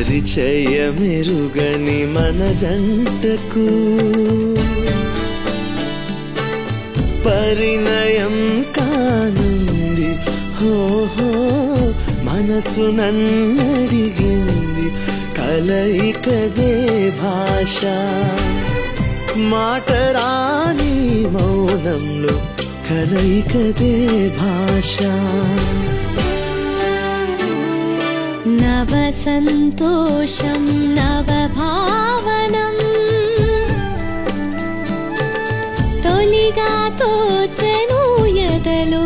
పరిచయమెరుగని మన జంటకు పరిణయం కానుంది. హోహో మనసు నన్నడిగింది, కలయికదే భాష. మాటరాని మౌనంలో కలయికదే భాష. నవ సంతోషం నవ భావనం తొలిగా తోచెను ఎదలో.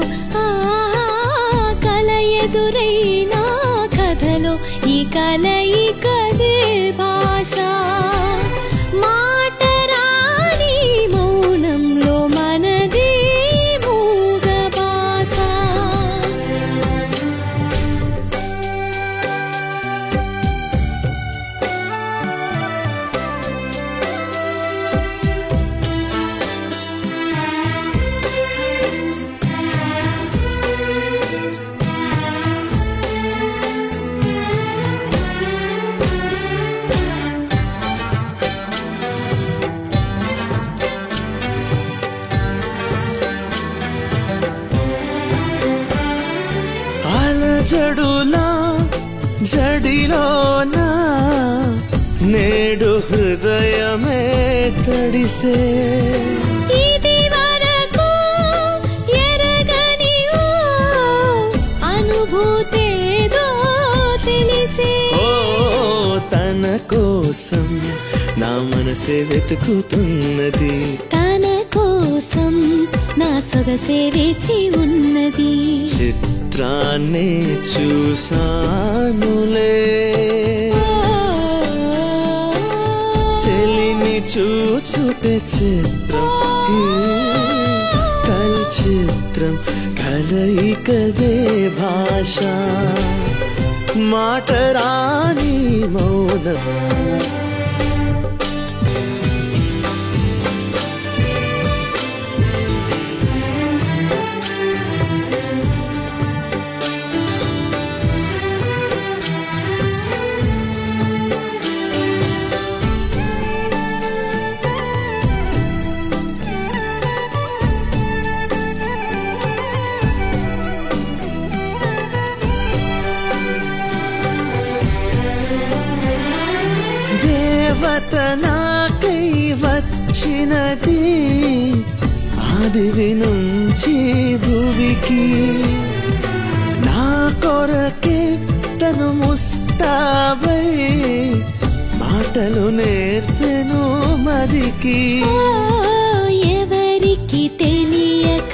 కలయెదురైనా కథలో ఈ కలయికదే భాష. మాటరాని మౌనంలో మనదే మూగ భాష. జడులా జడిలోనా నేడు హృదయమే తడిసే. ఇది వరకు ఎరగని అనుభూతేదో తెలిసే. ఓ తన కోసం నా మనసే వెతుకుతున్నది, తన కోసం నా సొగసే వేచి ఉన్నది. చిత్రాన్నే చూసానులే, చెలిని చూచుటే చిత్రం, కల్ చిత్రం కలయికదే భాష. మాటరాని మౌనం నాకై వచ్చినది ఆదివి నుంచి భువికి. నా కొరకే తను ముస్తాబై మాటలు నేర్పెను మదికి. ఎవరికి తెలియక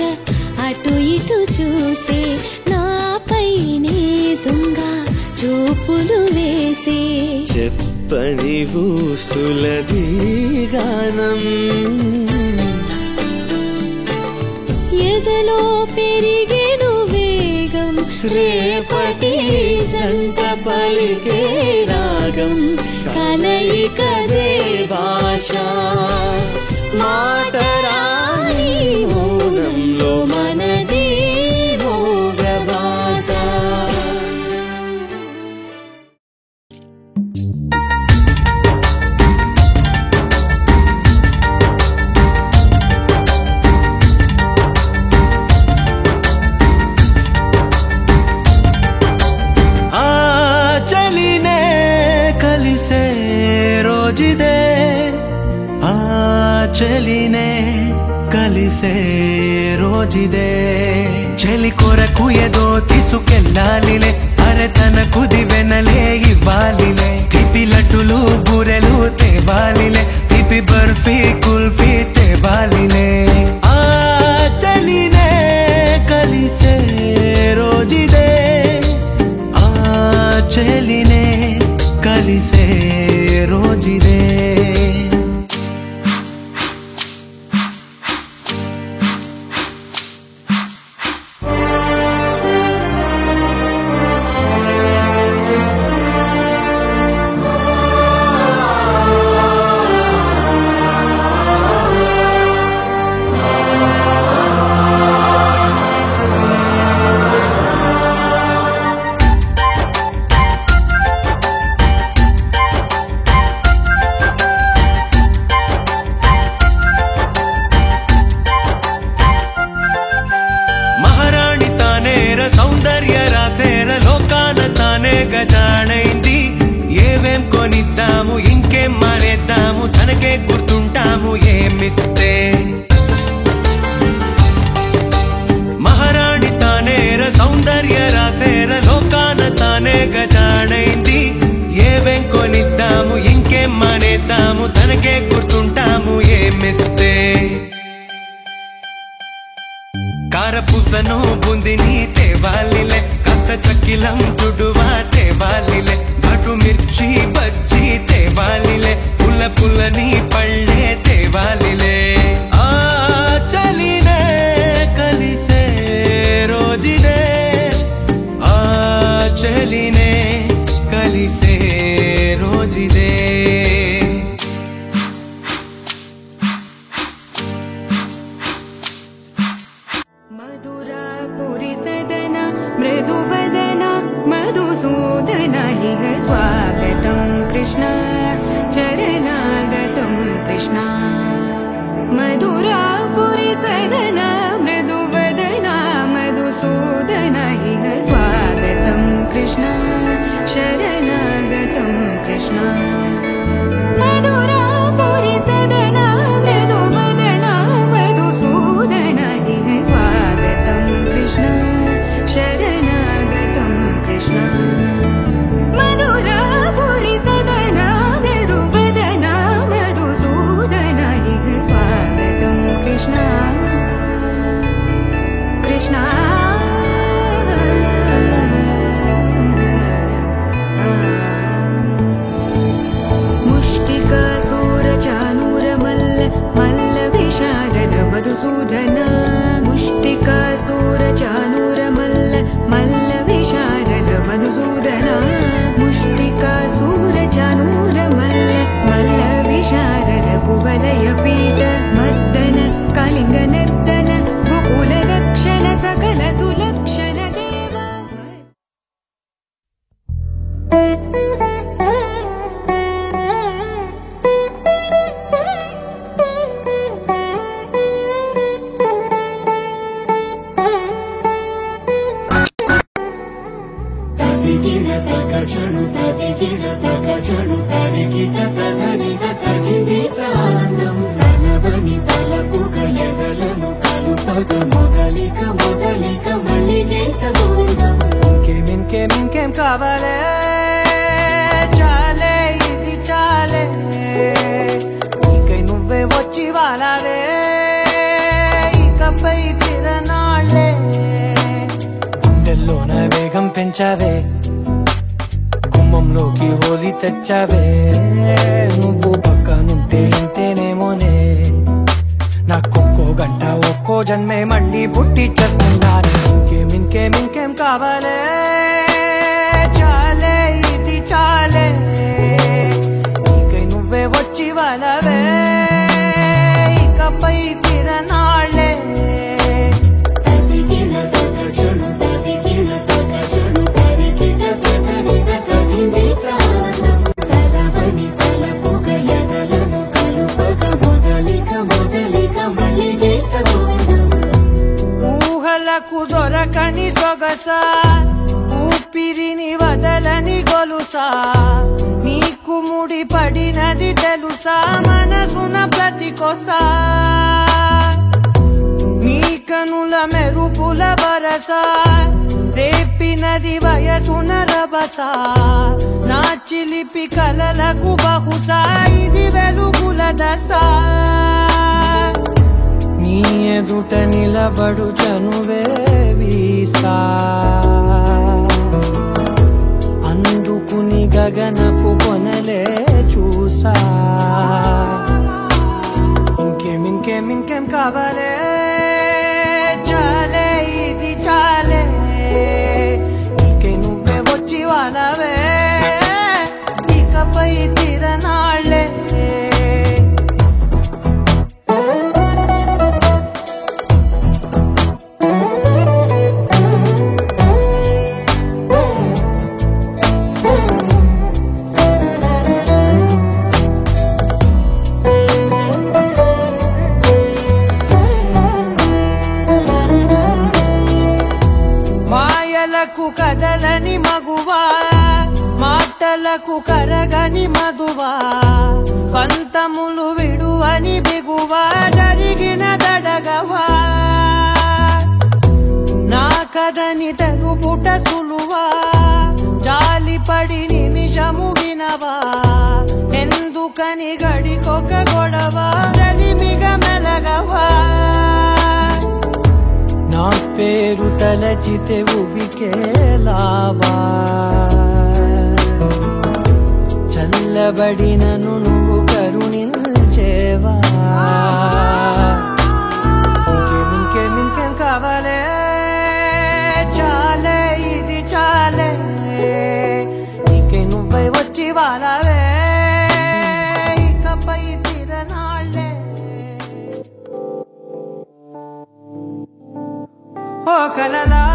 అటు ఇటు చూసే నాపైనే దొంగ చూపులు వేసే. చెప్పని ఊసులది గానం ఎదలో పెరిగేను వేగం. రేపటి జంట పలికే రాగం కలయికదే భాష. మాటరాని మౌనంలో మనది మోగ భాష. చెలినే కలిసే రోజుదే. చెలి కొరకు ఏదో తీసుకెళ్ళాలిలే, అరే తనకు దివెనలే ఇవ్వాలిలే. తిపి లడ్డులు బూరెలు తేవాలిలే, తిపి బర్ఫీ కుల్ఫీ తేవాలిలే. ఆ చెలినే కలిసే రోజుదే, ఆ చెలినే కలిసే రోజుదే. గజాడైంది ఏవేం కొనిద్దాము ఇంకేం మానేద్దాము తనకే గుర్తుంటాము ఏమిస్తే మహారాణి తానేర సౌందర్య రాసేర లోకాన తానే గజాడైంది ఏవేం కొనిద్దాము ఇంకేం మానేద్దాము తనకే గుర్తుంటాము ఏమిస్తే కారపూసను బుందిని తేవాలిలే కాస్త చక్కిలం చుడువా తేవాలిలే ఘటు మిర్చి బజ్జీ తేవాలిలే పుల్ల పుల్లని పళ్ళే తేవాలిలే ఆ చలినే కలిసే రోజునే ఆ చలినే కలిసే రోజుదే मधुरापुरी सदन मृदुवदन मधुसूदन इह स्वागतं कृष्ण चरणागतं कृष्ण मधुरापुरी सदन मृदुवदन मधुसूदन इह स्वागतं कृष्ण शरणागतं कृष्ण मधुरापुरी सदन मृदुवदन मधुसूदन इह स्वागतं कृष्ण शरणागतं कृष्ण मधुरापुरी सदन मृदुवदन मधुसूदन इह स्वागतं कृष्ण कृष्ण मुष्टिकासूरचानूरमल्ल मल्लविशारद मधुसूदन मुष्टिकासूरचानूरमल्ल मल्लविशारद मधुसूदन मुष्टिकासूरचानूरमल्ल मल्लविशारद कुवलयपीठ मर्दन कलिङ्गनर्तन गोकुलरक्षण सकल सुलक्षण देव ఇంకేం కావాలే చాలే ఇది చాలే నీకై నువ్వే వచ్చి వాలావే ఇకపై తిరనాళ్ళే గుండెల్లోన వేగం పెంచావే గుమ్మంలోకి హోలీ తెచ్చావే నువ్వు పక్కనుంటే ఇంతేనేమోనే నాకొక్కో గంట ఒక్కో జన్మే మళ్ళీ పుట్టి చేస్తున్నాను ఇంకేం కావాలే చాలే ఇది చాలే నీకై నువ్వే వచ్చి వాళ్ళవే ఇకపై తిరనాళ్ళే ఊహలకు దొరకని సొగసా ఊపిరిని వదలని గొలుసా నీకు ముడి పడినది తెలుసా మనసున ప్రతి కొసా నీ కనుల మెరుపుల వరసా రేపినది వయసున రభసా నా చిలిపి కలలకు బహుశా ఇది వెలుగుల దశా నీ ఎదుట నిలబడు చనువే వీసా అందుకుని గగనపు కొనలే చూసా ఇంకేం కావాలే చాలే ఇది చాలే నీకే నువ్వే వచ్చి వాళ్ళవే ఇకపై తిరనాళ్ళే బాధలకు కరగని మధువా పంతములు విడువని బిగువా జరిగిన దడగవా నా కదని తెలుపుట సులువా జాలిపడి నిమిషము వినవా ఎందుకని గడికొక గొడవ రలిమిగ మెలగవా నా పేరు తలచితే ఉబికేలావా చల్లబడినను నువ్వు కరుణించేవా ఇంకేం కావాలే చాలే ఇది చాలే నీకే నువ్వై వచ్చి వాలవే ఇకపై తిరనాళ్ళే ఓ కలలా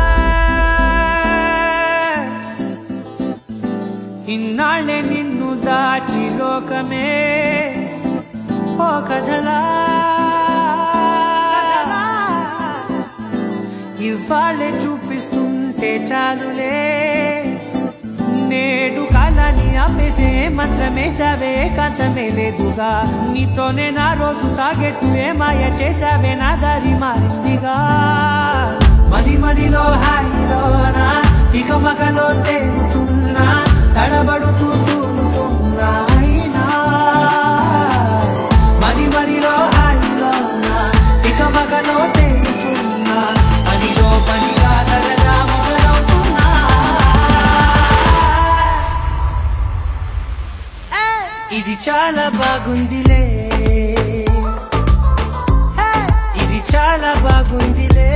ఇన్నాళ్ళే నిన్ను దాచి లోకమే ఓ కథలా ఇవాళ్ళే చూపిస్తుంటే చాలులే నేడు కాలాన్ని ఆపేసే మంత్రమేసావే కాంతమే లేదుగా నీతోనే నా రోజు సాగెట్టు ఏ మాయ చేసావే నా దారి మారిందిగా మదిలో హాయిలోనా ఇక మగలో తేలుతున్నా తడబడుతూ తూలుతున్నా అయినా మదిలో హాయిలోనా ఇక మగలో తేలుతున్నా పనిలో పనిగా సరదా మొదలవుతున్నా ఇది చాలా బాగుందిలే ఇది చాలా బాగుందిలే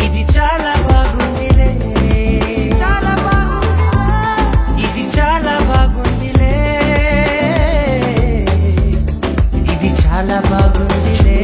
ఇది చాలా బాగుందిలే చాలా బాగుంది ఇది చాలా బాగుందిలే ఇది చాలా బాగుందిలే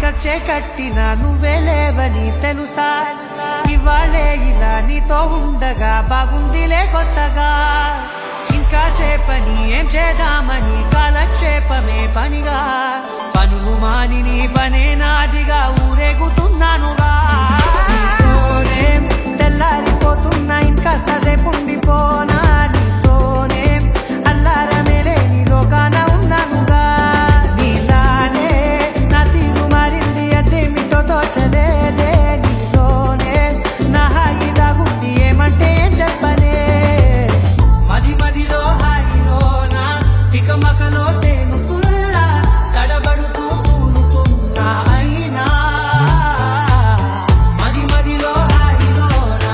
కచ్చే కట్టిన నువ్వే లేవని తెలుసా ఇవాళే ఇలా నీతో ఉండగా బాగుందిలే కొత్తగా ఇంకా సేపని ఏం చేద్దామని కాలక్షేపమే పనిగా పనులు మాని నీ పనే నాదిగా ఊరేగుతున్నానుగా తెల్లారిపోతున్నా ఇంకాస్త సేపు ఉండిపోనా నీతోనే అల్లారమే లేని లోకాన ఉన్నానుగా తోచలేదే నీలోనే నా హాయి దాగుంది ఏమంటే ఏం చెప్పనే మదిలో హాయిలోనా ఇక మకలో తేలుతున్నా తడబడుతూ తూలుతున్నా అయినా మదిలో హాయిలోనా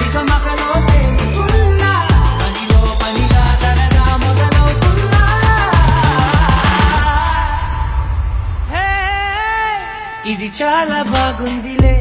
ఇక మకలో తేలుతున్నా పనిలో పనిగా సరదా మొదలవుతున్నా ఇది చాలా బాగుందిలే